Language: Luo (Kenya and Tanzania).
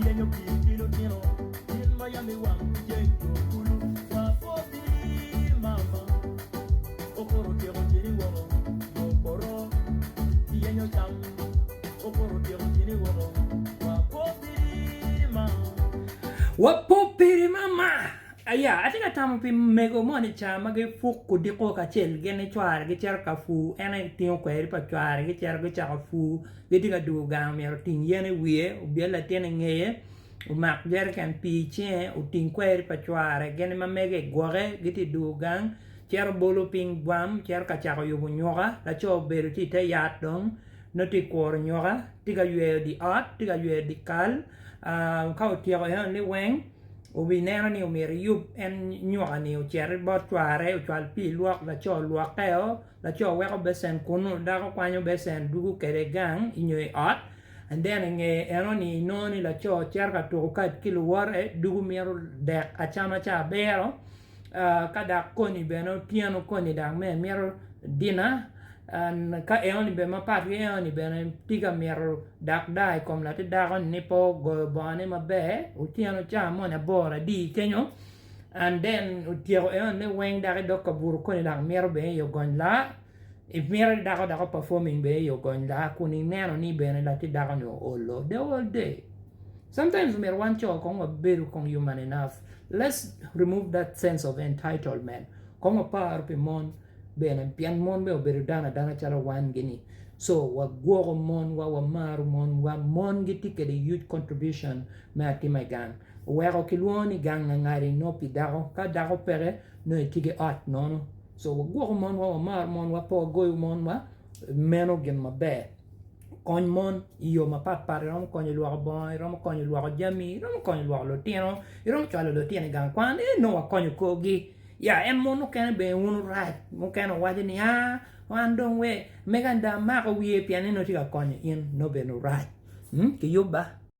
yenyo kilo tino in Miami wang jengo kulu wapobi mama okoro tiro tini woro okoro yenyo jam okoro tiro tini woro wapobi mama aya atika tamu pi mego moni cha mage fuku diko ka chel gene chwar ge cher ka fu ene tio kweri pa chwar ge cher ge cha ka fu ge diga du ga mi ro tin yene wie u biela tene ngeye u mak jer kan pi che u tin kweri pa chwar gene ma mege gore ge ti du gang cher bolo ping bam cher ka cha ko yugo nyoga la cho beru ti te yat dong no ti kor nyoga tiga yue di at tiga yue di kal ka ti ko ni weng ubi neno ni umiri yup en nyuka ni ucheri bot chware uchwal pi luok la cho luok keo la cho weko besen kunu dako kwanyo besen dugu kere gang inyo i ot and then nge eno ni noni la cho cherka tukat kilu ware dugu miero dek achama cha bero kada koni beno tiano koni dang me miero dina ka eno ni bema pat eno ni beno tiga miero dak dai kom la te dakon nipo go bane mabe utiano cha mona bora di kenyo and then utiero eno ne weng dake doka buru koni dak miero be yo gon la if miero dako performing be yo gon la kuni neno ni beno la te dakon yo olo the whole day. Sometimes miero wancho kong beru kong human enough. Let's remove that sense of entitlement. Kong par pe mon benen pian mon be oberu dana chara wan gini so wa gwo mon wa maru mon wa mon giti ke the youth contribution ma ti my gang wa ko kilwoni gang ngari no pi daro ka daro pere no tige art no so wa gwo mon wa mar mon wa po go mon wa meno gen ma be kon mon io ma pa pare rom kon lu bon rom kon lu jami rom kon lu lo tino rom chalo lo tino gang kwan no wa kon ko gi ya en mono kan be un right mo kan wadi ni wandong we meganda mako wie pianino tika konye in no be no right ke yoba